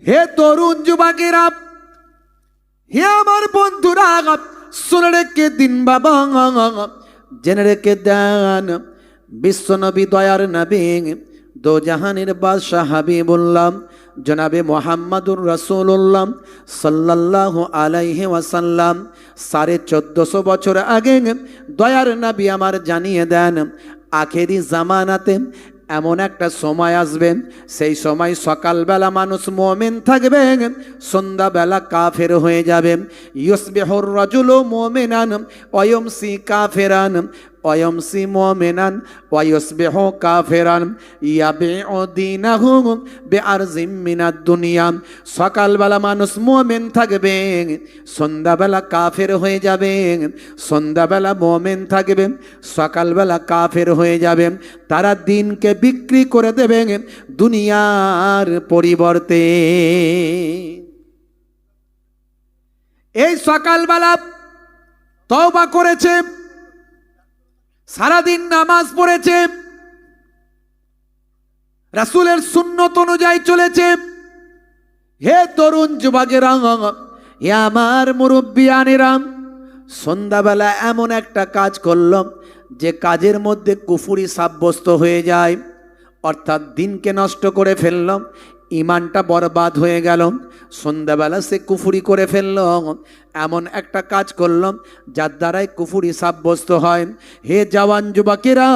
হে তরুণ যুবকেরা, হে আমার বন্ধুরা, শুনে রেখে দিন বাবা, জেনে রেখে দেন, বিশ্বনবী দয়ার নবী, দো জাহানের বাদশাহ হাবিবুল্লাহ জনাবে মোহাম্মদুর রাসূলুল্লাহ সাল্লাল্লাহু আলাইহি ওয়াসাল্লাম 1450 বছর আগে দয়ার নবী আমার জানিয়ে দেন, আখেরি জামানাতে এমন একটা সময় আসবে, সেই সময় সকালবেলা মানুষ মুমিন থাকবে, সন্ধ্যাবেলা কাফের হয়ে যাবে। ইউসবিহুর রাজুলু মুমিনান ওয়া ইউমসি কাফিরান ওয়া ইউমসি মুমিনান ওয়া ইউসবিহু কাফিরান ইয়াবিউ দীনাহু বিআরজিম মিনাদ দুনিয়া। সকালবেলা মানুষ মুমিন থাকবে, সন্ধ্যাবেলা কাফের হয়ে যাবে, সন্ধ্যাবেলা মুমিন থাকবে, সকালবেলা কাফের হয়ে যাবে। তারা দিনকে বিক্রি করে দেবে দুনিয়ার পরিবর্তে। এই সকালবেলা তওবা করেছে, সারাদিন নামাজ পড়েছে, রাসূলের সুন্নত অনুযায়ী চলেছে। হে তরুণ যুবকেরা, হে আমার মুরব্বিয়ানেরা, সন্ধ্যাবেলা এমন একটা কাজ করলাম যে কাজের মধ্যে কুফরি সাব্যস্ত হয়ে যায়, অর্থাৎ দিনকে নষ্ট করে ফেললাম, ইমানটা বরবাদ হয়ে গেল। সন্ধ্যাবেলা সে কুফরি করে ফেলল, এমন একটা কাজ করলাম যার দ্বারাই কুফরি সাব্যস্ত হয়। হে জওয়ান যুবকেরা,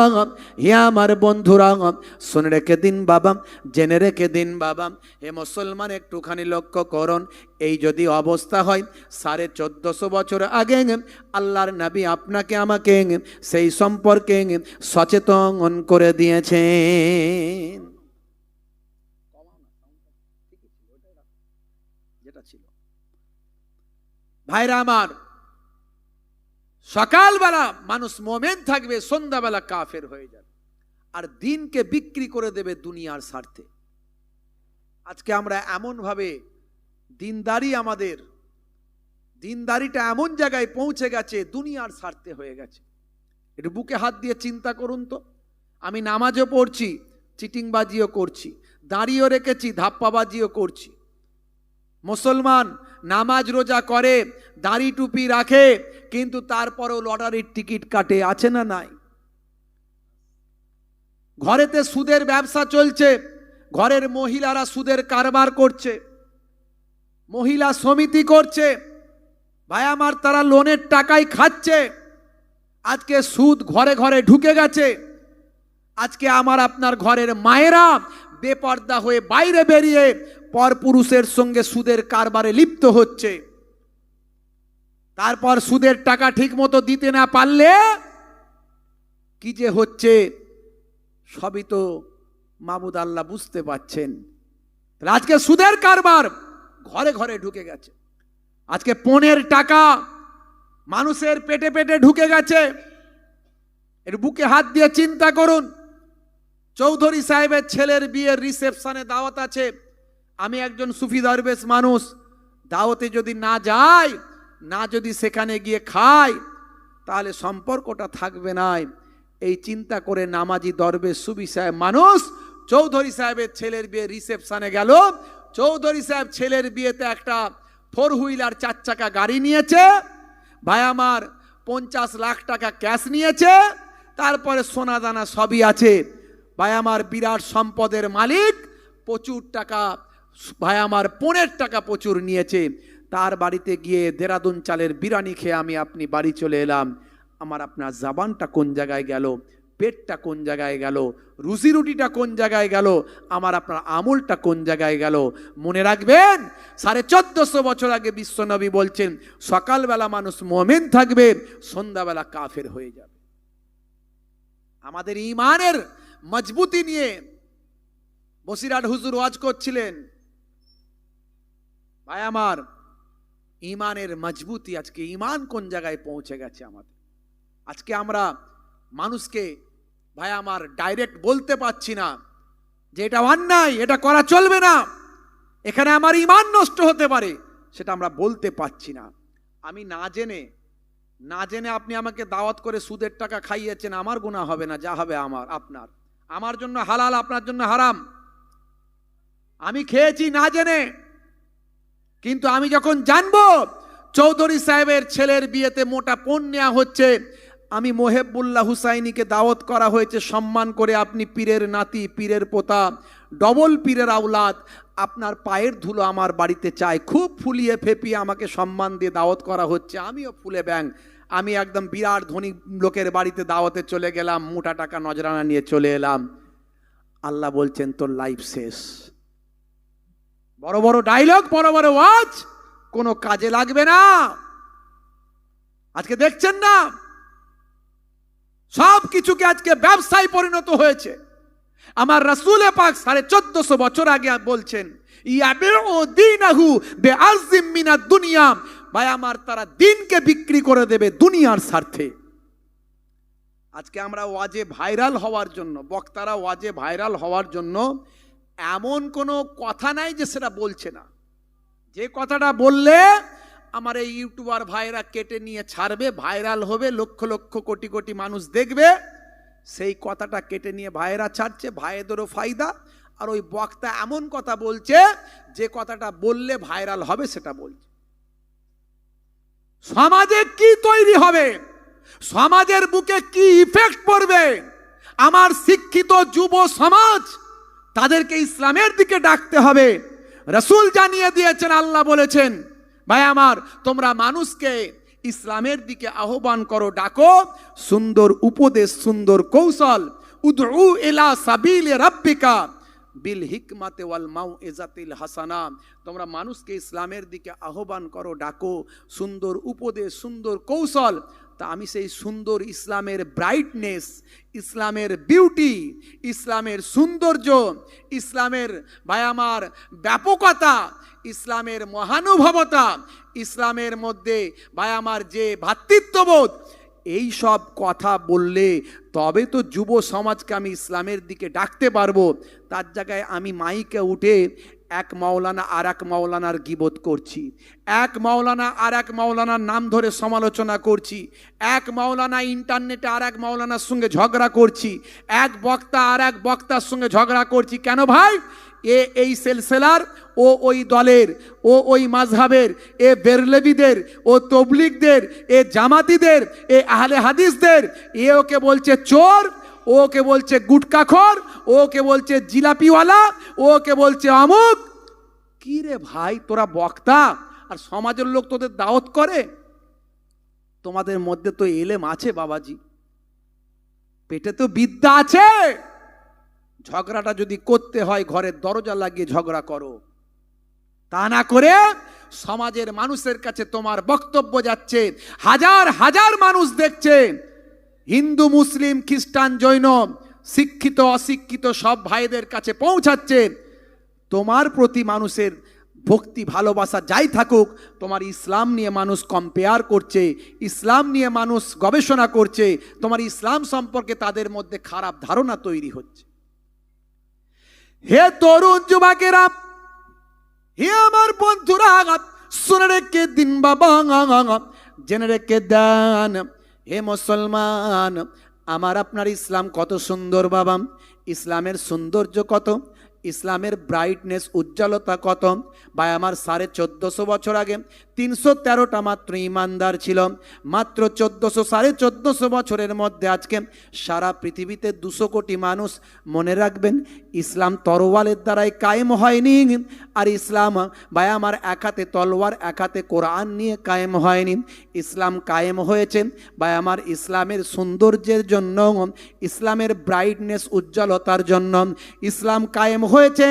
হে আমার বন্ধুরা, শুনে রেখে দিন বাবা, জেনে রেখে দিন বাবা, হে মুসলমান একটুখানি লক্ষ্য করুন। এই যদি অবস্থা হয়, 1450 বছর আগে আল্লাহর নবী আপনাকে আমাকে সেই সম্পর্কে সচেতন করে দিয়েছেন। ভাইরা আমার, সকালবেলা মানুষ মুমিন থাকবে, সন্ধ্যাবেলা কাফের হয়ে যাবে, আর দিনকে বিক্রি করে দেবে দুনিয়ার স্বার্থে। আজকে আমরা এমন ভাবে আমাদের দিনদারিটা এমন জায়গায় পৌঁছে গেছে, দুনিয়ার স্বার্থে হয়ে গেছে। একটু বুকে হাত দিয়ে চিন্তা করুন তো। আমি নামাজও পড়ছি, চিটিংবাজিও করছি, দাঁড়িয়েও রেখেছি, ধাপ্পাবাজিও করছি। মুসলমান নামাজ রোজা করে, দাড়ি টুপি রাখে, কিন্তু তারপরেও লটারির টিকিট কাটে, আছে না নাই? ঘরেতে সুদের ব্যবসা চলছে, ঘরের মহিলারা সুদের কারবার করছে, মহিলা সমিতি করছে, ভাই আমার, তারা লোনের টাকায় খাচ্ছে। আজকে সুদ ঘরে ঘরে ঢুকে গেছে। আজকে আমার আপনার ঘরের মায়েরা বেপর্দা হয়ে বাইরে বেরিয়ে পরপুরুষের সঙ্গে সুদের কারবারে লিপ্ত হচ্ছে। তারপর সুদের টাকা ঠিক মতো দিতে না পারলে কি যে হচ্ছে, সবই তো মাবুদ আল্লাহ বুঝতে পাচ্ছেন। আজকে সুদের কারবার ঘরে ঘরে ঢুকে গেছে। আজকে পণের টাকা মানুষের পেটে পেটে ঢুকে গেছে। এর বুকে হাত দিয়ে চিন্তা করুন। চৌধুরী সাহেবের ছেলের বিয়ের রিসেপশনে দাওয়াত আছে, আমি একজন সুফি দরবেশ মানুষ, দাওয়াতে যদি না যাই, না যদি সেখানে গিয়ে খাই, তাহলে সম্পর্কটা থাকবে না। এই চিন্তা করে নামাজি দরবেশ সুফি সাহেব মানুষ চৌধুরী সাহেবের ছেলের বিয়ে রিসেপশনে গেল। চৌধুরী সাহেব ছেলের বিয়েতে একটা 4 হুইলার 4 চাকা গাড়ি নিয়েছে। ভাই আমার 50 লাখ টাকা ক্যাশ নিয়েছে, তারপরে সোনা দানা সবই আছে। ভাই আমার বিরাট সম্পদের মালিক, প্রচুর টাকা, ভাই আমার পণের টাকা প্রচুর নিয়েছে। তার বাড়িতে গিয়ে দেরাদুন চালের বিরিয়ানি খেয়ে আমি আপনি বাড়ি চলে এলাম। আমার আপনার জবানটা কোন জায়গায় গেল, পেটটা কোন জায়গায় গেল, রুজি রুটিটা কোন জায়গায় গেল, আমার আপনার আমলটা কোন জায়গায় গেল? মনে রাখবেন, 1450 বছর আগে বিশ্বনবী বলছেন, সকালবেলা মানুষ মুমিন থাকবে, সন্ধ্যাবেলা কাফের হয়ে যাবে। আমাদের ঈমানের মজবুতি নিয়ে বসিরহাট হুজুর ওয়াজ করছিলেন। ভাই আমার, ঈমানের মজবুতি, আজকে ঈমান কোন জায়গায় পৌঁছে গেছে আমাদের। আজকে আমরা মানুষকে, ভাই আমার, ডাইরেক্ট বলতে পারছি না যে এটা অন্যায়, এটা করা চলবে না, এখানে আমার ঈমান নষ্ট হতে পারে, সেটা আমরা বলতে পারছি না। আমি না জেনে আপনি আমাকে দাওয়াত করে সুদের টাকা খাইয়েছেন, আমার গুনাহ হবে না, যা হবে আপনার। আমার জন্য হালাল, আপনার জন্য হারাম। আমি খেয়েছি না জেনে, কিন্তু আমি যখন জানবো চৌধুরী সাহেবের ছেলের বিয়েতে মোটা পণ নেওয়া হচ্ছে, আমি মোহেবুল্লাহ হুসাইনিকে দাওয়াত করা হয়েছে সম্মান করে, আপনি পীরের নাতি, পীরের পোতা, ডবল পীরের আওলাদ, আপনার পায়ের ধুলো আমার বাড়িতে চাই, খুব ফুলিয়ে ফেপিয়ে আমাকে সম্মান দিয়ে দাওয়াত করা হচ্ছে, আমিও ফুলে ব্যাং, আমি একদম বিরাট ধনী লোকের বাড়িতে দাওয়াতে চলে গেলাম, মোটা টাকা নজরানা নিয়ে চলে এলাম। আল্লাহ বলছেন তোর লাইফ শেষ। বড় বড় ডায়লগ, বড় বড় ওয়াজ কোনো কাজে লাগবে না। আজকে দেখছেন না সব কিছুকে আজকে ব্যবসায় পরিণত হয়েছে। আমার রাসূল পাক 1450 বছর আগে বলছেন ইয়াবিউ দীনাহু বিআযম মিনাদ দুনিয়া, ভাই আমার তারা দিনকে বিক্রি করে দেবে দুনিয়ার স্বার্থে। আজকে আমরা ওয়াজে ভাইরাল হওয়ার জন্য, বক্তারা ওয়াজে ভাইরাল হওয়ার জন্য এমন কোনো কথা নাই যে সেটা বলছে না। যে কথাটা বললে আমার এই ইউটিউবার ভাইরা কেটে নিয়ে ছাড়বে, ভাইরাল হবে, লক্ষ লক্ষ কোটি কোটি মানুষ দেখবে, সেই কথাটা কেটে নিয়ে ভাইরা ছাড়ছে, ভাইদেরও ফায়দা। আর ওই বক্তা এমন কথা বলছে যে কথাটা বললে ভাইরাল হবে সেটা বলছে। সমাজে কি তৈরি হবে, সমাজের বুকে কি ইফেক্ট পড়বে, আমার শিক্ষিত যুব সমাজ তাদেরকে ইসলামের দিকে ডাকতে হবে। রাসূল জানিয়ে দিয়েছেন, আল্লাহ বলেছেন ভাই আমার তোমরা মানুষকে ইসলামের দিকে আহ্বান করো, ডাকো, সুন্দর উপদেশ, সুন্দর কৌশল, উদউ ইলা সাবিলি রাব্বিকা বিল হিকমাতি ওয়াল মাউইজাতিল হাসানা, তোমরা মানুষকে ইসলামের দিকে আহ্বান করো, ডাকো, সুন্দর উপদেশ, সুন্দর কৌশল। তা আমি সেই সুন্দর ইসলামের ব্রাইটনেস, ইসলামের বিউটি, ইসলামের সৌন্দর্য, ইসলামের ভাই আমার ব্যাপকতা, ইসলামের মহানুভবতা, ইসলামের মধ্যে ভাই আমার যে ভ্রাতৃত্ববোধ, এই সব কথা বললে তবে তো যুব সমাজকে আমি ইসলামের দিকে ডাকতে পারবো। তার জায়গায় আমি মাইকে উঠে এক মাওলানা আর এক মাওলানার গীবত করছি, এক মাওলানা আর এক মাওলানার নাম ধরে সমালোচনা করছি, এক মাওলানা ইন্টারনেটে আর এক মাওলানার সঙ্গে ঝগড়া করছি, এক বক্তা আর এক বক্তার সঙ্গে ঝগড়া করছি। কেন ভাই? এই সিলসিলার, ও ওই দলের, ও ওই মাযহাবের, এ বেরলভীদের, ও তবলিগদের, এ জামাতিদের, এ আহলে হাদিসদের, এ ওকে বলছে চোর, ওকে বলছে গুটকাখোর, ওকে বলছে জিলাপিওয়ালা, ওকে বলছে অমুক। কি রে ভাই, তোরা বক্তা আর সমাজের লোক তোদের দাওয়াত করে? তোমাদের মধ্যে তো এলেম আছে বাবাজি, পেটে তো বিদ্যা আছে। ঝগড়াটা যদি করতে হয় ঘরের দরজা লাগিয়ে ঝগড়া করো, তা না করে সমাজের মানুষের কাছে তোমার বক্তব্য যাচ্ছে, হাজার হাজার মানুষ দেখছে, হিন্দু, মুসলিম, খ্রিস্টান, জৈন, শিক্ষিত অশিক্ষিত সব ভাইদের কাছে পৌঁছাচ্ছে। তোমার প্রতি মানুষের ভক্তি ভালোবাসা যাই থাকুক, তোমার ইসলাম নিয়ে মানুষ কম্পেয়ার করছে, ইসলাম নিয়ে মানুষ গবেষণা করছে, তোমার ইসলাম সম্পর্কে তাদের মধ্যে খারাপ ধারণা তৈরি হচ্ছে। হে তরুণ যুবকেরা, হে আমার বন্ধুরা, শুনে রেখে দিন বাবা, জেনে রেখে দেন, হে মুসলমান, আমার আপনার ইসলাম কত সুন্দর বাবা, ইসলামের সৌন্দর্য কত, ইসলামের ব্রাইটনেস, উজ্জ্বলতা কত। ভাই আমার 1450 বছর আগে 313টা মাত্র ইমানদার ছিল, মাত্র 1450 বছরের মধ্যে আজকে সারা পৃথিবীতে 200 কোটি মানুষ। মনে রাখবেন, ইসলাম তরোয়ালের দ্বারাই কায়েম হয়নি, আর ইসলাম ভাই আমার এক হাতে তলোয়ার, এক হাতে কোরআন নিয়ে কায়েম হয়নি। ইসলাম কায়েম হয়েছে ভাই আমার ইসলামের সৌন্দর্যের জন্য, ইসলামের ব্রাইটনেস, উজ্জ্বলতার জন্য। ইসলাম কায়েম হয়েছে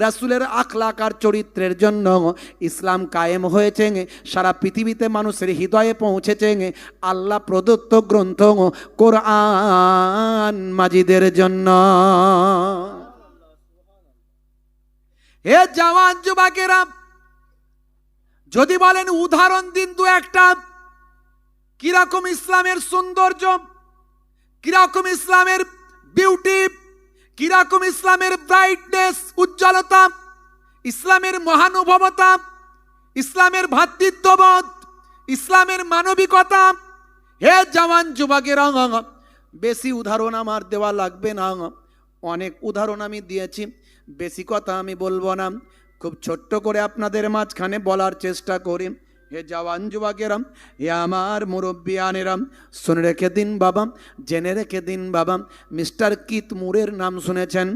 রাসূলের আখলাক আর চরিত্রের জন্য। ইসলাম কায়েম হয়েছে সারা পৃথিবীতে মানুষের হৃদয়ে পৌঁছেছে আল্লাহ প্রদত্ত গ্রন্থ কোরআন মাজিদের জন্য। হে জওয়ান যুবকেরা, যদি বলেন উদাহরণ দিন দু একটা, কিরকম ইসলামের সৌন্দর্য, কিরকম ইসলামের বিউটি, কিরকম ইসলামের ব্রাইটনেস, উজ্জ্বলতা, ইসলামের মহানুভবতা, ইসলামের ভ্রাতৃত্ববোধ, ইসলামের মানবিকতা। হে জওয়ান যুবকেরা, বেশি উদাহরণ আমার দেওয়া লাগবে না, অনেক উদাহরণ আমি দিয়েছি, বেশি কথা আমি বলবো না। খুব ছোট্ট করে আপনাদের মাঝখানে বলার চেষ্টা করি। হে জওয়ান যুবকেরাম, হে আমার মুরব্বিয়ানেরাম, শুনে রেখে দিন বাবা, জেনে রেখে দিন বাবা, মিস্টার কিথ মুরের নাম শুনেছেন।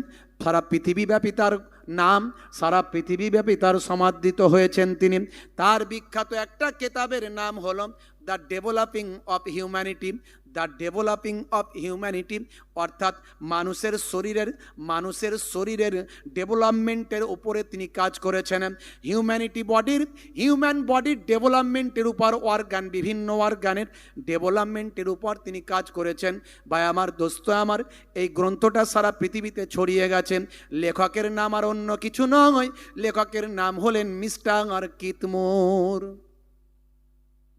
সারা পৃথিবীব্যাপী তার নাম, সারা পৃথিবীব্যাপী তার সমাদৃত হয়েছেন তিনি। তার বিখ্যাত একটা কেতাবের নাম হলো the developing of humanity. The developing of humanity অর্থাৎ মানুষের শরীরের ডেভেলপমেন্টের উপরে তিনি কাজ করেছেন। হিউম্যান বডির ডেভেলপমেন্টের উপর বিভিন্ন অর্গানের ডেভেলপমেন্টের উপর তিনি কাজ করেছেন। ভাই আমার, দোস্ত আমার, এই গ্রন্থটা সারা পৃথিবীতে ছড়িয়ে গেছে। লেখকের নাম আর অন্য কিছু নয়, লেখকের নাম হলেন মিস্টার কিথ মুর।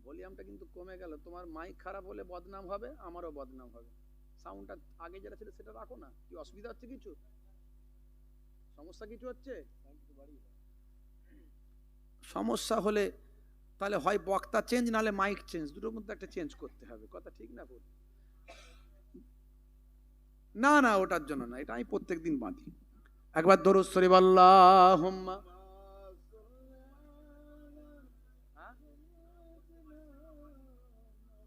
ভলিউমটা কিন্তু কমে গেল, তোমার মাইক খারাপ হলে বদনাম হবে, আমারও বদনাম হবে। সাউন্ডটা আগে যেটা ছিল সেটা রাখো না। কি অসুবিধা হচ্ছে? কিছু সমস্যা কিছু হচ্ছে? সমস্যা হলে তাহলে হয় বক্তা চেঞ্জ, নাহলে মাইক চেঞ্জ, দুটোর মধ্যে একটা চেঞ্জ করতে হবে। কথা ঠিক না ভুল? না না, ওটার জন্য না, এটা আমি প্রত্যেকদিন বাঁধি। একবার দরুদ শরীফ আল্লাহুম্মা।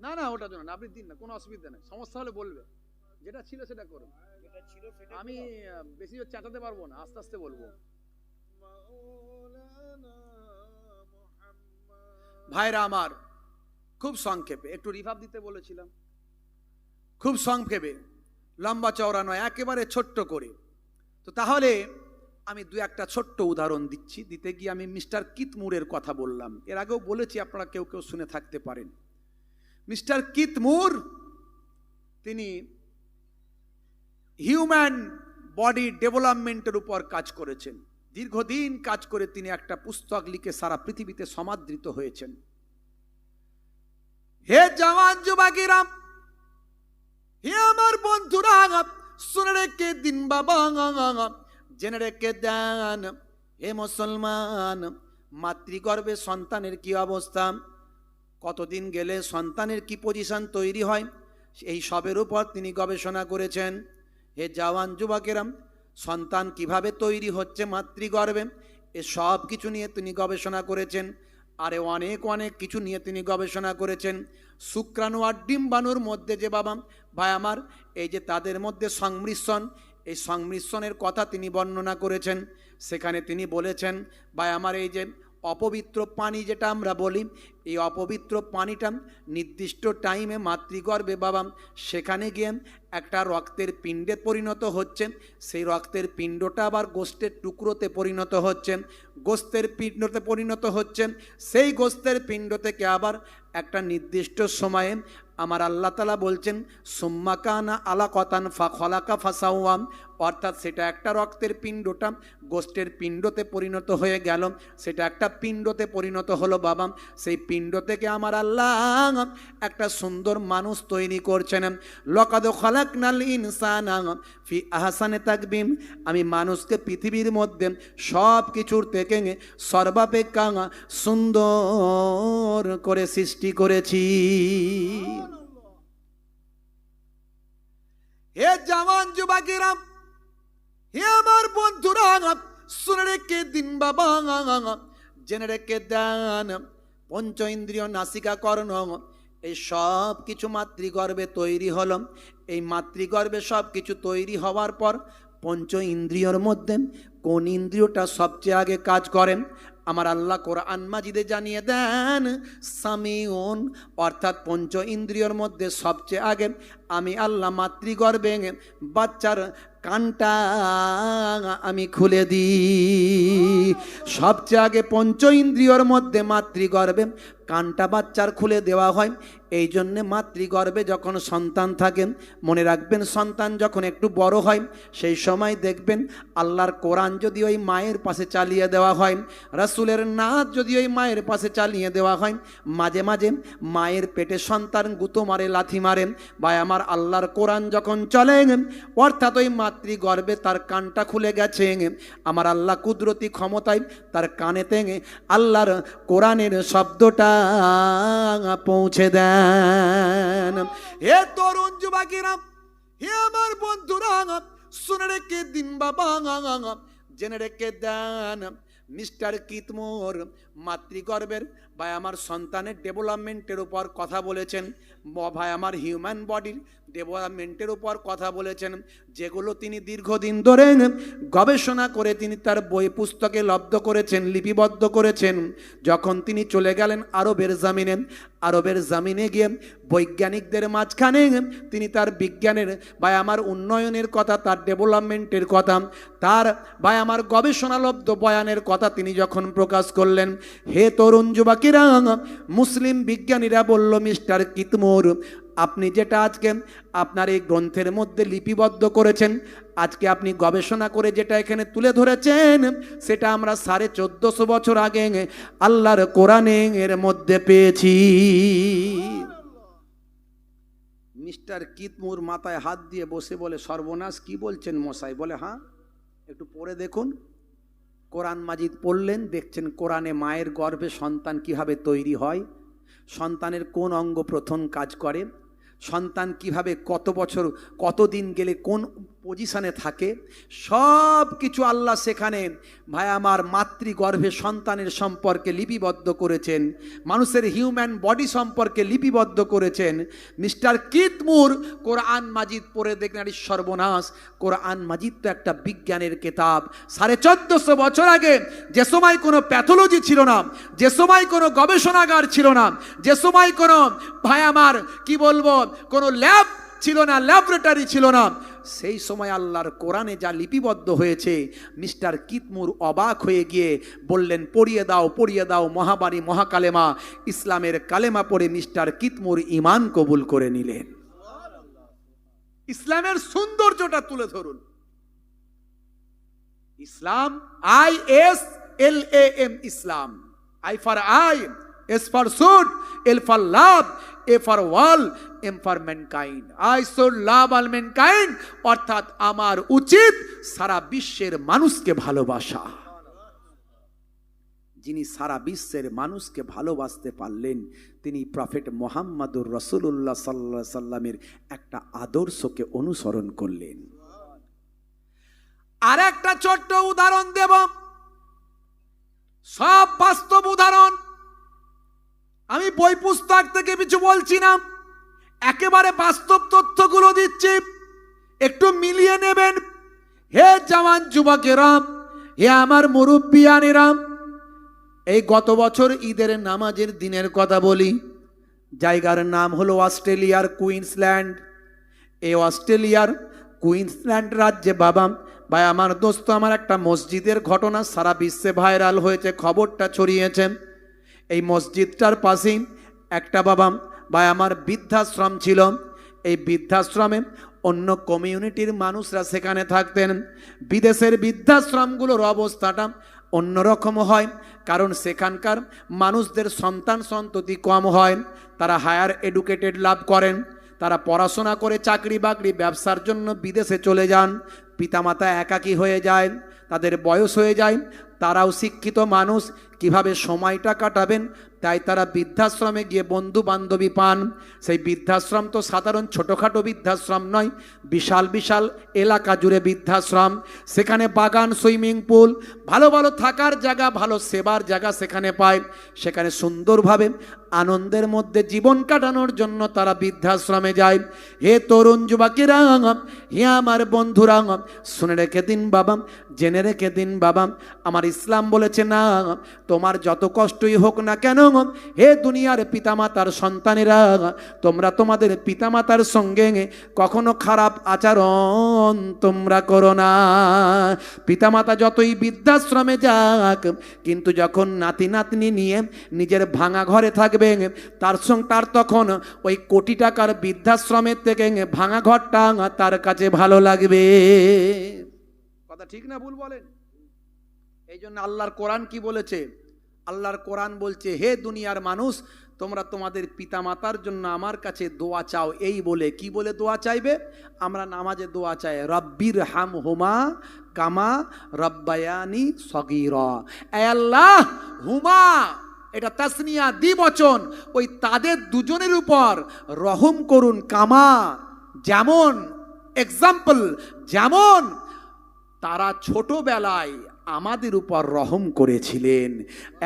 না না, ওটার জন্য না, আপনি দিন না, কোনো অসুবিধা নেই। সমস্যা হলে বলবে, যেটা ছিল সেটা করুন। আমি বেশি চাটাতে পারবো না, আস্তে আস্তে বলবো। ভাইরা আমার, খুব সংক্ষেপে একটু রিভাব দিতে বলেছিলাম, খুব সংক্ষেপে, লম্বা চওড়া নয়, একেবারে ছোট্ট করে। তো তাহলে আমি দু একটা ছোট্ট উদাহরণ দিচ্ছি। দিতে গিয়ে আমি মিস্টার কিথ মুরের কথা বললাম, এর আগেও বলেছি, আপনারা কেউ কেউ শুনে থাকতে পারেন। মিস্টার কিথ মুর তিনি হিউম্যান বডি ডেভেলপমেন্টের উপর কাজ করেছেন। দীর্ঘদিন কাজ করে তিনি একটা পুস্তক লিখে সারা পৃথিবীতে সমাদৃত হয়েছেন। হে জওয়ান যুবকেরা, হে আমার বন্ধুরা, শুনে রেখে দিন বাবা, জেনে রেখে দেন। হে মুসলমান, মাতৃগর্ভে সন্তানের কি অবস্থা, কতদিন গেলে সন্তানের কি পজিশন তৈরি হয়, এই সবের উপর তিনি গবেষণা করেছেন। হে জওয়ান যুবকেরা, সন্তান কিভাবে তৈরি হচ্ছে মাতৃগর্ভে, এ সব কিছু নিয়ে তিনি গবেষণা করেছেন। আরে অনেক অনেক কিছু নিয়ে তিনি গবেষণা করেছেন। শুক্রাণু আর ডিম্বাণুর মধ্যে যে বাবা ভাই আমার, এই যে তাদের মধ্যে সংমিশ্রণ, এই সংমিশ্রণের কথা তিনি বর্ণনা করেছেন। সেখানে তিনি বলেছেন, ভাই আমার, এই যে অপবিত্র পানি যেটা আমরা বলি, এই অপবিত্র পানিটা নির্দিষ্ট টাইমে মাতৃগর্ভে বাবা সেখানে গিয়ে একটা রক্তের পিণ্ডে পরিণত হচ্ছে। সেই রক্তের পিণ্ডটা আবার গোস্তের টুকরোতে পরিণত হচ্ছে, গোস্তের পিণ্ডতে পরিণত হচ্ছে। সেই গোস্তের পিণ্ড থেকে আবার একটা নির্দিষ্ট সময়ে আমার আল্লাহ তাআলা বলছেন, সুম্মা কানা আলাকাতান ফাখলাকা ফাসাওয়া, অর্থাৎ সেটা একটা রক্তের পিণ্ডটা গোস্তের পিণ্ডতে পরিণত হয়ে গেল, সেটা একটা পিণ্ডতে পরিণত হলো বাবা। সেই পিণ্ড থেকে আমার আল্লাহ একটা সুন্দর মানুষ তৈরি করছেন। লাকাদ খালাকনাল ইনসানা ফি আহসানি তাকবীম, আমি মানুষকে পৃথিবীর মধ্যে সব কিছুর থেকে সর্বাপেক্ষা সুন্দর করে সৃষ্টি করেছি। হে জওয়ান যুবকেরা, হে আমার বন্ধুরা, শুনে রেখে দিন বাবা, জেনে রেখে দেন। পঞ্চ ইন্দ্রিয়, নাসিকা, কর্ণ, এই সব কিছু মাতৃগর্ভে তৈরি হলো। এই মাতৃগর্ভে সব কিছু তৈরি হওয়ার পর পঞ্চ ইন্দ্রিয়র মধ্যে কোন ইন্দ্রিয়টা সবচেয়ে আগে কাজ করেন? আমার আল্লাহ কোরআন মাজিদে জানিয়ে দেন, সামিউন, অর্থাৎ পঞ্চ ইন্দ্রিয়র মধ্যে সবচেয়ে আগে আমি আল্লাহ মাতৃগর্ভে বাচ্চার কানটা আমি খুলে দিই। সবচেয়ে আগে পঞ্চ ইন্দ্রিয়র মধ্যে মাতৃগর্ভে কানটা বাচ্চার খুলে দেওয়া হয়। এই জন্যে মাতৃগর্ভে যখন সন্তান থাকেন, মনে রাখবেন, সন্তান যখন একটু বড় হয় সেই সময় দেখবেন আল্লাহর কোরআন যদি ওই মায়ের পাশে চালিয়ে দেওয়া হয়, রাসূলের নাচ যদি ওই মায়ের পাশে চালিয়ে দেওয়া হয়, মাঝে মাঝে মায়ের পেটে সন্তান গুঁতো মারে, লাথি মারেন। ভাই আমার, আল্লাহর কোরআন যখন চলে, অর্থাৎ ওই মাতৃগর্ভে তার কানটা খুলে গেছে, আমার আল্লাহ কুদরতি ক্ষমতায় তার কানেতে আল্লাহর কোরআনের শব্দটা পৌঁছে দেন। হে তরুণ যুবকেরা, হে আমার বন্ধুরা, শুনে রেখে দিন বাবা, জেনে রেখে দেন। মিস্টার কিতমোর মাতৃগর্ভের ভাই আমার সন্তানের ডেভেলপমেন্টের উপর কথা বলেছেন, ভাই আমার হিউম্যান বডির ডেভেলপমেন্টের উপর কথা বলেছেন, যেগুলো তিনি দীর্ঘদিন ধরে গবেষণা করে তিনি তার বই পুস্তকে লব্ধ করেছেন, লিপিবদ্ধ করেছেন। যখন তিনি চলে গেলেন আরবের জামিনে গিয়ে বৈজ্ঞানিকদের মাঝখানে তিনি তার বিজ্ঞানের ভাই আমার উন্নয়নের কথা, তার ডেভেলপমেন্টের কথা, তার ভাই আমার গবেষণালব্ধ বয়ানের কথা তিনি যখন প্রকাশ করলেন, হে তরুণ যুবকেরা, মুসলিম বিজ্ঞানীরা বলল, মিস্টার কিতমোর, আপনি যেটা আজকে আপনার এই গ্রন্থের মধ্যে লিপিবদ্ধ করেছেন, আজকে আপনি গবেষণা করে যেটা এখানে তুলে ধরেছেন, সেটা আমরা 1450 বছর আগে আল্লাহর কোরআনের মধ্যে পেয়েছি। মিস্টার কিতমোর মাথায় হাত দিয়ে বসে বলে, সর্বনাশ, কি বলছেন মশাই? বলে, হ্যাঁ, একটু পড়ে দেখুন। কোরআন মাজিদ পড়লেন, দেখছেন কোরআনে মায়ের গর্ভে সন্তান কিভাবে তৈরি হয়, সন্তানের কোন অঙ্গ প্রথম কাজ করে, সন্তান কিভাবে কত বছর কতদিন গেলে কোন পজিশনে থাকে, সব কিছু আল্লাহ সেখানে ভাই আমার মাতৃগর্ভে সন্তানের সম্পর্কে লিপিবদ্ধ করেছেন, মানুষের হিউম্যান বডি সম্পর্কে লিপিবদ্ধ করেছেন। মিস্টার কিতমোর কোরআন মাজিদ পড়ে দেখলেন, আরে সর্বনাশ, কোরআন মাজিদ তো একটা বিজ্ঞানের কিতাব। 1450 বছর আগে যে সময় কোনো প্যাথোলজি ছিল না, যে সময় কোনো গবেষণাগার ছিল না, যে সময় কোনো ভাই আমার কি বলবো কোনো ল্যাব ছিল না, ল্যাবরেটরি ছিল না, সেই সময় আল্লাহর কোরআনে যা লিপিবদ্ধ হয়েছে, মিস্টার কিতমোর অবাক হয়ে গিয়ে বললেন, পড়িয়ে দাও মহাবাণী মহাকালেমা। ইসলামের কালেমা পড়ে মিস্টার কিতমোর ঈমান কবুল করে নিলেন। ইসলামের সৌন্দর্যটা তুলে ধরুন। ইসলাম, ISLAM, Islam, I for I, S for should, L for love, A for world, M for mankind. I should love all mankind, অর্থাৎ আমার উচিত সারা বিশ্বের মানুষকে ভালোবাসা। যিনি সারা বিশ্বের মানুষকে ভালোবাসতে পারলেন, তিনি প্রফেট মুহাম্মদুর রাসূলুল্লাহ সাল্লাল্লাহু আলাইহি সাল্লামের একটা আদর্শকে অনুসরণ করলেন। আর একটা ছোট্ট উদাহরণ দেব, সব বাস্তব উদাহরণ, আমি বই পুস্তক থেকে কিছু বলছি না, একেবারে বাস্তব তথ্যগুলো দিচ্ছি, একটু মিলিয়ে নেবেন। হে জওয়ান যুবকেরা, হে আমার মুরব্বিয়ানেরা, এই গত বছর ঈদের নামাজের দিনের কথা বলি। জায়গার নাম হলো অস্ট্রেলিয়ার কুইন্সল্যান্ড। এই অস্ট্রেলিয়ার কুইন্সল্যান্ড রাজ্যে বাবা ভাই আমার দোস্ত, আমার একটা মসজিদের ঘটনা সারা বিশ্বে ভাইরাল হয়েছে, খবরটা ছড়িয়েছে। এই মসজিদটার পাশেই একটা বাবা ভাই আমার বৃদ্ধাশ্রম ছিল। এই বৃদ্ধাশ্রমে অন্য কমিউনিটির মানুষরা সেখানে থাকতেন। বিদেশের বৃদ্ধাশ্রমগুলোর অবস্থাটা অন্যরকম হয়, কারণ সেখানকার মানুষদের সন্তান সন্ততি কম হয়, তারা হায়ার এডুকেটেড লাভ করেন, তারা পড়াশোনা করে চাকরি বাকরি ব্যবসার জন্য বিদেশে চলে যান, পিতামাতা একাকী হয়ে যায়, তাদের বয়স হয়ে যায়, তারাও শিক্ষিত মানুষ, কিভাবে সময়টা কাটাবেন, তাই তারা বৃদ্ধাশ্রমে গিয়ে বন্ধু বান্ধবী পান। সেই বৃদ্ধাশ্রম তো সাধারণ ছোটোখাটো বৃদ্ধাশ্রম নয়, বিশাল বিশাল এলাকা জুড়ে বৃদ্ধাশ্রম। সেখানে বাগান, সুইমিং পুল, ভালো ভালো থাকার জায়গা, ভালো সেবার জায়গা সেখানে পায়। সেখানে সুন্দরভাবে আনন্দের মধ্যে জীবন কাটানোর জন্য তারা বৃদ্ধাশ্রমে যায়। হে তরুণ যুবকেরা, হে আমার বন্ধুরা, শুনে রেখে দিন বাবা, জেনে রেখে দিন বাবা, আমার ইসলাম বলেছে না, তোমার যত কষ্টই হোক না কেন, হে দুনিয়ার পিতামাতার সন্তানেরা, তোমরা তোমাদের পিতামাতার সঙ্গে কখনো খারাপ আচরণ তোমরা করো না। পিতামাতা যতই বৃদ্ধাশ্রমে যাক, কিন্তু যখন নাতি নাতনি নিয়ে নিজের ভাঙা ঘরে থাকবে, তার তখন ওই কোটি টাকার বৃদ্ধাশ্রমের থেকে ভাঙা ঘরটা তার কাছে ভালো লাগবে। কথা ঠিক না ভুল বলেন? এই জন্য আল্লাহর কোরআন কি বলেছে? আল্লাহর কোরআন বলছে, হে দুনিয়ার মানুষ, তোমরা তোমাদের পিতামাতার জন্য আমার কাছে দোয়া চাও। এই বলে, কি বলে দোয়া চাইবে? আমরা নামাজে দোয়া চাই, রব্বির হাম হুমা কামা রব্বায়ানি সগীরা। এ আল্লাহ, হুমা এটা তাসনিয়া, দ্বিবচন, ওই তাদের দুজনের উপর রহম করুন, কামা যেমন, এক্সাম্পল যেমন তারা ছোটবেলায় আমাদের উপর রহম করেছিলেন।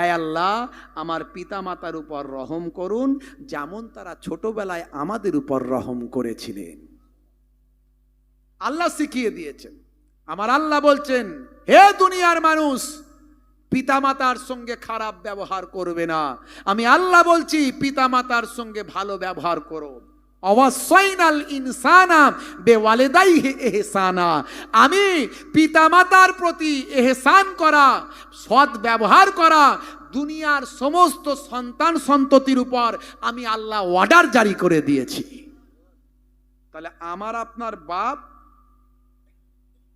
এ আল্লাহ, আমার পিতামাতার উপর রহম করুন, যেমন তারা ছোটবেলায় আমাদের উপর রহম করেছিলেন। আল্লাহ শিখিয়ে দিয়েছেন। আমার আল্লাহ বলছেন, হে দুনিয়ার মানুষ, পিতামাতার সঙ্গে খারাপ ব্যবহার করবে না। আমি আল্লাহ বলছি, পিতামাতার সঙ্গে ভালো ব্যবহার করো। অবশ্যইনাল ইনসানা বেওয়ালিদাইহি ইহসানা। আমি পিতামাতার প্রতি ইহসান করা, সৎ ব্যবহার করা, দুনিয়ার সমস্ত সন্তান সন্ততির উপর আমি আল্লাহ অর্ডার জারি করে দিয়েছি। তাহলে আমার আপনার বাপ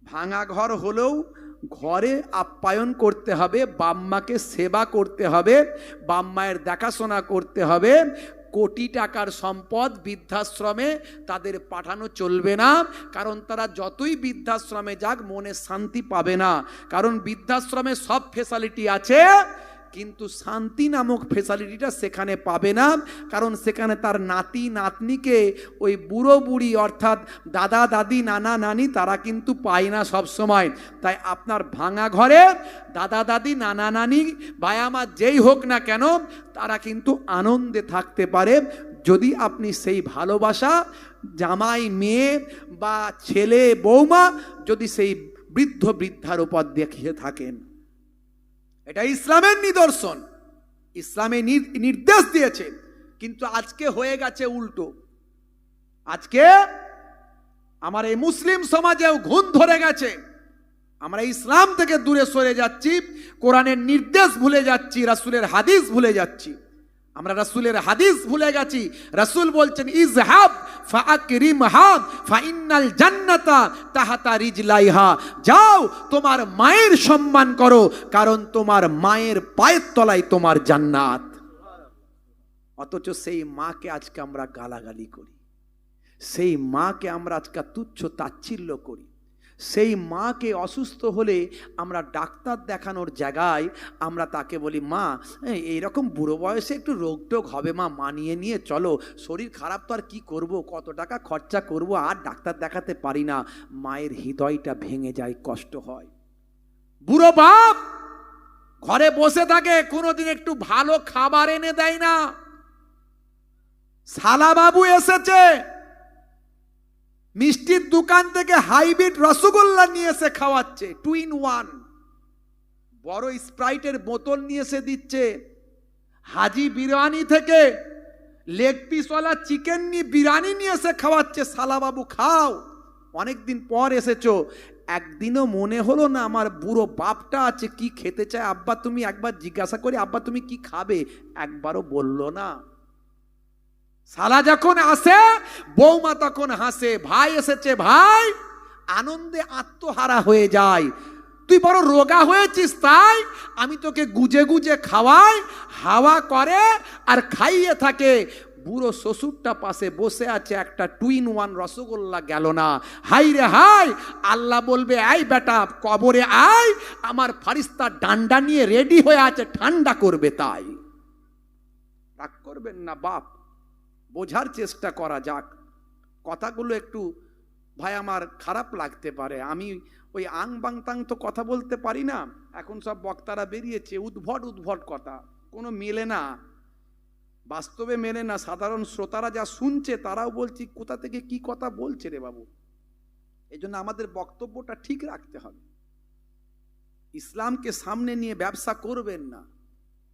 ভাঙা ঘর হলেও ঘরে আপ্যায়ন করতে হবে, বাম্মাকে সেবা করতে হবে, বাম্মায়ের দেখাশোনা করতে হবে। কোটি টাকার সম্পদ বৃদ্ধাশ্রমে তাদের পাঠানো চলবে না, কারণ তারা যতই বৃদ্ধাশ্রমে যাক মনে শান্তি পাবে না। কারণ বৃদ্ধাশ্রমে সব ফেসিলিটি আছে, কিন্তু শান্তি নামক ফেসিলিটিটা সেখানে পাবে না, কারণ সেখানে তার নাতি নাতনিকে ওই বুড়ো বুড়ি অর্থাৎ দাদা দাদি নানা নানি তারা কিন্তু পায় না সব সময়। তাই আপনার ভাঙা ঘরে দাদা দাদি নানা নানি বায়ামা যেই হোক না কেন তারা কিন্তু আনন্দে থাকতে পারে, যদি আপনি সেই ভালোবাসা জামাই মেয়ে বা ছেলে বৌমা যদি সেই বৃদ্ধ বৃদ্ধার উপর দেখিয়ে থাকেন। এটা ইসলামের নিদর্শন, ইসলামে নির্দেশ দিয়েছে। কিন্তু আজকে হয়ে গেছে উল্টো। আজকে আমার এই মুসলিম সমাজেও ঘুণ ধরে গেছে। আমরা ইসলাম থেকে দূরে সরে যাচ্ছি, কোরআনের নির্দেশ ভুলে যাচ্ছি, রাসূলের হাদিস ভুলে যাচ্ছি। আমরা রাসূলের হাদিস ভুলে গেছি। রাসূল বলছেন, ইজহাব ফাআকরিমহা ফাইন্নাল জান্নাতা তাহতা রিজলাইহা। যাও তোমার মায়ের সম্মান করো, কারণ তোমার মায়ের পায়ের তলায় তোমার জান্নাত। অথচ সেই মাকে আজকে আমরা গালাগালি করি, সেই মাকে আমরা আজকে তুচ্ছ তাচ্ছিল্য করি। সেই মাকে অসুস্থ হলে আমরা ডাক্তার দেখানোর জায়গায় আমরা তাকে বলি, মা এইরকম বুড়ো বয়সে একটু রোগ টোগ হবে, মা মানিয়ে নিয়ে চলো, শরীর খারাপ তো আর কি করব, কত টাকা খরচা করব, আর ডাক্তার দেখাতে পারি না। মায়ের হৃদয়টা ভেঙে যায়, কষ্ট হয়। বুড়ো বাপ ঘরে বসে থাকে, কোনোদিন একটু ভালো খাবার এনে দেয় না। শালা বাবু এসেছে, মিষ্টির দোকান থেকে হাইব্রিড রসগোল্লা নিয়ে এসে খাওয়াচ্ছে, 2 in 1। বড় স্প্রাইটের বোতল নিয়ে এসে দিচ্ছে। হাজি বিরিয়ানি থেকে লেগ পিসওয়ালা চিকেন নিয়ে বিরিয়ানি নিয়ে এসে খাওয়াচ্ছে। শালাবাবু খাও, অনেকদিন পর এসেছো, একদিনও মনে হলো না আমার বুড়ো বাপটা আছে, কি খেতে চায় আব্বা, তুমি একবার জিজ্ঞাসা করে আব্বা তুমি কি খাবে, একবারও বললো না। শালা যখন আসে বৌমা তখন হাসে, ভাই এসেছে ভাই, আনন্দে আত্মহারা হয়ে যায়। তুই বড় রোগা হয়েছিস তাই আমি তোকে গুজে গুজে খাওয়াই, হাওয়া করে আর খাইয়ে থাকে। বুড়ো শ্বশুরটা পাশে বসে আছে, একটা 2 in 1 রসগোল্লা গেল না। হাই রে হাই, আল্লাহ বলবে, আই বেটা কবরে আয়, আমার ফারিস্তা ডান্ডা নিয়ে রেডি হয়ে আছে, ঠান্ডা করবে। তাই রাগ করবেন না বাপ, বোঝার চেষ্টা করা যাক। কথাগুলো একটু ভাই আমার খারাপ লাগতে পারে, আমি ওই আং বাং তাং তো কথা বলতে পারি না। এখন সব বক্তারা বেরিয়েছে, উদ্ভট উদ্ভট কথা, কোনো মেলে না, বাস্তবে মেলে না। সাধারণ শ্রোতারা যা শুনছে তারাও বলছি কোথা থেকে কি কথা বলছে রে বাবু। এই জন্য আমাদের বক্তব্যটা ঠিক রাখতে হবে। ইসলামকে সামনে নিয়ে ব্যবসা করবেন না,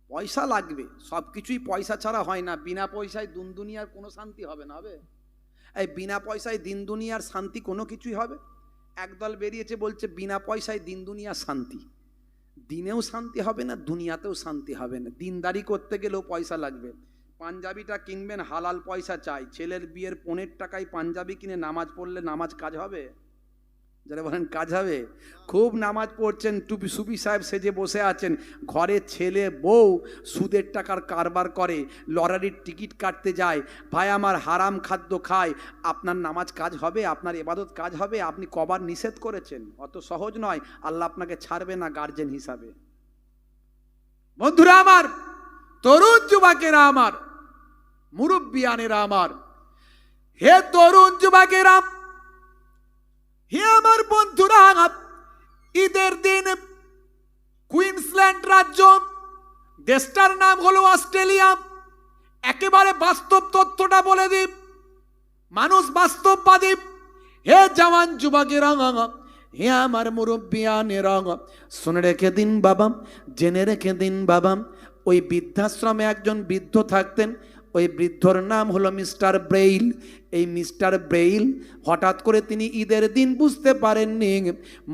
পয়সা লাগবে, সব কিছুই পয়সা ছাড়া হয় না। বিনা পয়সায় দিন দুনিয়ার কোনো শান্তি হবে না। হবে এই বিনা পয়সায় দিন দুনিয়ার শান্তি কোনো কিছুই হবে? একদল বেরিয়েছে বলছে বিনা পয়সায় দিন দুনিয়ার শান্তি, দিনেও শান্তি হবে না, দুনিয়াতেও শান্তি হবে না। দিনদারি করতে গেলেও পয়সা লাগবে। পাঞ্জাবিটা কিনবেন, হালাল পয়সা চাই। ছেলের বিয়ের 15 টাকায় পাঞ্জাবি কিনে নামাজ পড়লে নামাজ কাজ হবে? যারা বলেন কাজ হবে। খুব নামাজ পড়ছেন, টুপি সুপি সাহেব সেজে বসে আছেন, ঘরে ছেলে বউ সুদের টাকার কারবার করে, লটারির টিকিট কাটতে যায়, ভাই আমার হারাম খাদ্য খায়, আপনার নামাজ কাজ হবে? আপনার ইবাদত কাজ হবে? আপনি কবার নিষেধ করেছেন? অত সহজ নয়, আল্লাহ আপনাকে ছাড়বে না গার্জেন হিসাবে। বন্ধুরা আমার, তরুণ যুবকেরা আমার, মুরব্বিয়ানেরা আমার, হে তরুণ যুবকেরা, হে আমার বন্ধুরা, ঈদের দিন কুইন্সল্যান্ড রাজ্য, দেশটার নাম হলো অস্ট্রেলিয়া। একেবারে বাস্তব তথ্যটা বলে দিই, মানুষ বাস্তববাদী। হে জওয়ান যুবকেরা, হে আমার মুরব্বিয়ানেরা, শুনে রেখে দিন বাবা, জেনে রেখে দিন বাবা, ওই বৃদ্ধাশ্রমে একজন বৃদ্ধ থাকতেন। ওই বৃদ্ধর নাম হলো মিস্টার ব্রেইল। এই মিস্টার ব্রেইল হঠাৎ করে তিনি ঈদের দিন বুঝতে পারেননি,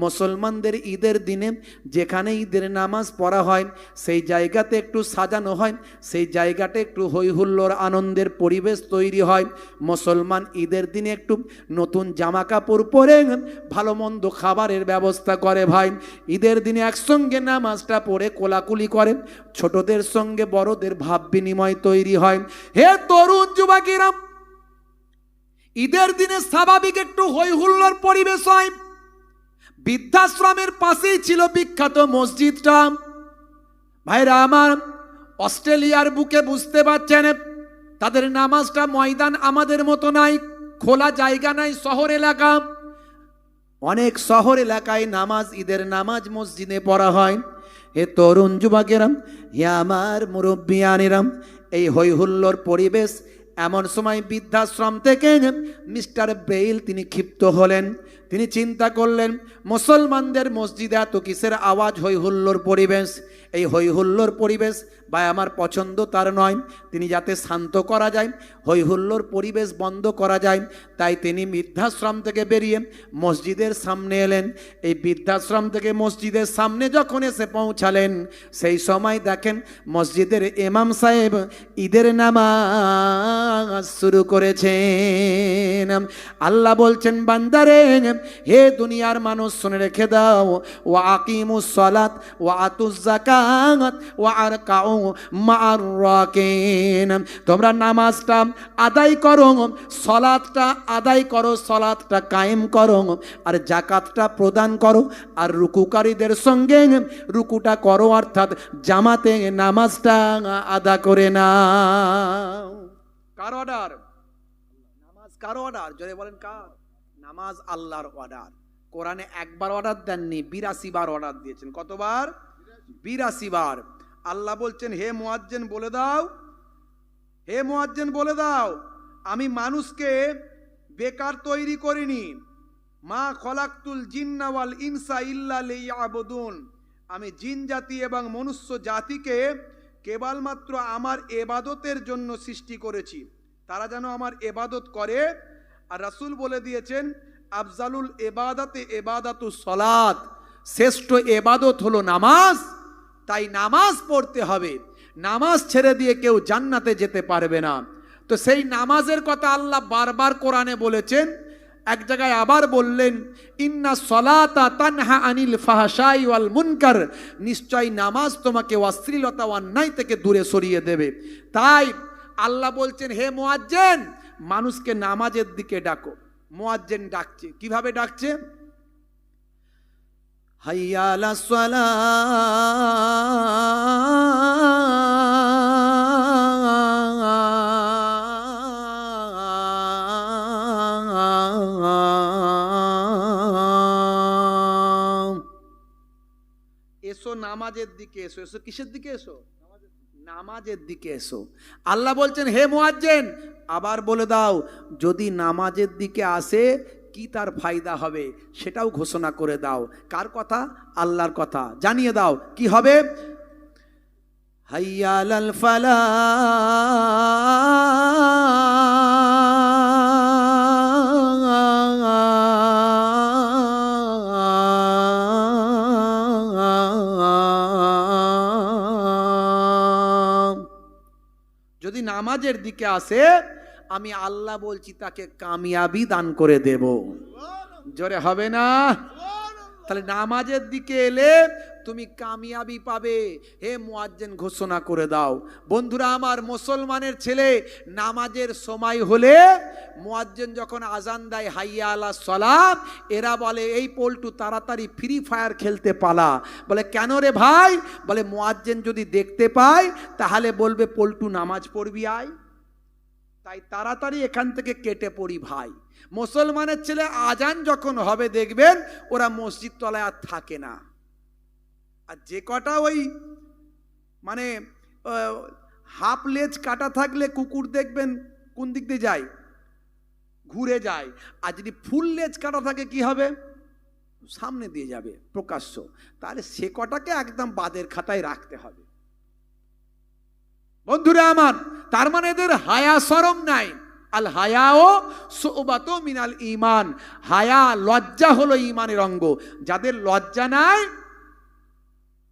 মুসলমানদের ঈদের দিনে যেখানে ঈদের নামাজ পড়া হয় সেই জায়গাতে একটু সাজানো হয়, সেই জায়গাটা একটু হই হুল্লোড় আনন্দের পরিবেশ তৈরি হয়। মুসলমান ঈদের দিনে একটু নতুন জামা কাপড় পরে ভালো মন্দ খাবারের ব্যবস্থা করে ভাই। ঈদের দিনে একসঙ্গে নামাজটা পড়ে কোলাকুলি করে, ছোটদের সঙ্গে বড়দের ভাব বিনিময় তৈরি হয়। হে তরুণ যুবকেরা, ঈদের দিনে স্বাভাবিক একটু হই হুল্লোড় পরিবেশ হয়। বৃদ্ধাশ্রমের পাশেই ছিল বিখ্যাত মসজিদটা। ভাইরা আমার, অস্ট্রেলিয়ার বুকে বুঝতে পারছেন তাদের নামাজটা ময়দান আমাদের মতো নাই, খোলা জায়গা নাই। শহর এলাকা, অনেক শহর এলাকায় নামাজ, ঈদের নামাজ মসজিদে পড়া হয়। হে তরুণ যুবকেরা, হে আমার মুরব্বিয়ানেরা, এই হই হুল্লোড় পরিবেশ, এমন সময় বৃদ্ধাশ্রম থেকে মিস্টার ব্রেইল তিনি ক্ষিপ্ত হলেন। তিনি চিন্তা করলেন, মুসলমানদের মসজিদে এত কিসের আওয়াজ, হই হুল্লোড় পরিবেশ। এই হই হুল্লোড় পরিবেশ বা আমার পছন্দ তার নয়। তিনি যাতে শান্ত করা যায়, হই হুল্লোড় পরিবেশ বন্ধ করা যায়, তাই তিনি বৃদ্ধাশ্রম থেকে বেরিয়ে মসজিদের সামনে এলেন। এই বৃদ্ধাশ্রম থেকে মসজিদের সামনে যখন এসে পৌঁছালেন, সেই সময় দেখেন মসজিদের ইমাম সাহেব ঈদের নামাজ শুরু করেছেন। আল্লাহ বলছেন, বান্দারে, হে দুনিয়ার মানুষ শুনে রেখে দাও, ওয়া আকিমুস সালাত ওয়া আতুজ যাকাত ওয়া আরকাউ মা'আর রাকিন। তোমরা নামাজটা আদায় করো, সালাতটা আদায় করো, সালাতটা কায়েম করো, আর যাকাতটা প্রদান করো, আর রুকুকারীদের সঙ্গে রুকুটা করো, অর্থাৎ জামাতে নামাজটা আদা করে নাও। কার অর্ডার? নামাজ কার অর্ডার? জোরে বলেন কার? নামাজ আল্লাহর অর্ডার। কোরআনে একবার অর্ডার দেননি, 82 বার অর্ডার দিয়েছেন। কতবার? 82 বার। আল্লাহ বলছেন, হে মুয়াজ্জিন বলে দাও, হে মুয়াজ্জিন বলে দাও, আমি মানুষকে বেকার তৈরি করিনি। মা খলাকতুল জিন্না ওয়াল ইনসা ইল্লা লিয়াবুদুন। আমি জিন জাতি এবং মনুষ্য জাতিকে কেবলমাত্র আমার ইবাদতের জন্য সৃষ্টি করেছি, তারা যেন আমার ইবাদত করে। আর রাসূল বলে দিয়েছেন, আফজালুল ইবাদাতে ইবাদাতুস সালাত, শ্রেষ্ঠ ইবাদত হলো নামাজ। তাই নামাজ পড়তে হবে, নামাজ ছেড়ে দিয়ে কেউ জান্নাতে যেতে পারবে না। তো সেই নামাজের কথা আল্লাহ বারবার কোরআনে বলেছেন। এক জায়গায় আবার বললেন, ইন্না সলাতা তানহা আনিল ফাহশাই ওয়াল মুনকার, নিশ্চয় নামাজ তোমাকে অশ্লীলতা ও অন্যায় থেকে দূরে সরিয়ে দেবে। তাই আল্লাহ বলছেন, হে মুয়াজ্জিন, মানুষকে নামাজের দিকে ডাকো। মুয়াজ্জিন ডাকছে, কিভাবে ডাকছে? হাইয়া আলাস সালাহ, এসো নামাজের দিকে এসো। এসো কিসের দিকে? এসো নামাজের দিকে এসো। আল্লাহ বলছেন, হে মুয়াজ্জিন, আবার বলে দাও, যদি নামাজের দিকে আসে কি তার ফায়দা হবে সেটাও ঘোষণা করে দাও। কার কথা? আল্লাহর কথা। জানিয়ে দাও কি হবে। হাইয়া আলাল ফালাহ, যদি নামাজের দিকে আসে আমি আল্লাহ বলছি তাকে কামিয়াবি দান করে দেব। জোরে হবে না? তাহলে নামাজের দিকে এলে তুমি কামিয়াবি পাবে। হে মুয়াজ্জিন ঘোষণা করে দাও। বন্ধুরা আমার, মুসলমানের ছেলে নামাজের সময় হলে মুয়াজ্জিন যখন আজান দেয় হাইয়া আলাস সালাত, এরা বলে এই পল্টু তাড়াতাড়ি ফ্রি ফায়ার খেলতে পালা। বলে কেন রে ভাই? বলে মুয়াজ্জিন যদি দেখতে পায় তাহলে বলবে পল্টু নামাজ পড়বি আয়, তাই তাড়াতাড়ি এখান থেকে কেটে পড়ি ভাই। মুসলমানের ছেলে আজান যখন হবে দেখবেন ওরা মসজিদ তলায় আর থাকে না। আর যে কটা ওই মানে হাফ লেজ কাটা থাকলে কুকুর দেখবেন কোন দিক দিয়ে যায়, ঘুরে যায়। আর যদি ফুল লেজ কাটা থাকে কি হবে, সামনে দিয়ে যাবে প্রকাশ্য। তাহলে সে কটাকে একদম বাদের খাতায় রাখতে হবে বন্ধুরা আমার। তার মানে এদের হায়া শরম নাই। আল হায়াও সুবাতো মিনাল ঈমান, হায়া লজ্জা হলো ঈমানের অঙ্গ। যাদের লজ্জা নাই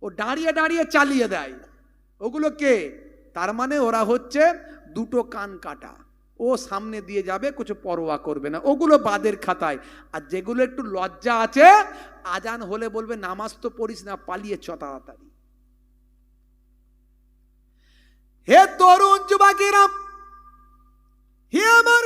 ও দাঁড়িয়ে দাঁড়িয়ে চালিয়ে দেয়, ওগুলো কে? তার মানে ওরা হচ্ছে দুটো কান কাটা, ও সামনে দিয়ে যাবে, কিছু পরোয়া করবে না, ওগুলো বাদের খাতায়। আর যেগুলো একটু লজ্জা আছে, আজান হলে বলবে নামাজ তো পড়িস না, পালিয়ে চ তাড়াতাড়ি। হে তরুণ যুবকেরা, হে আমার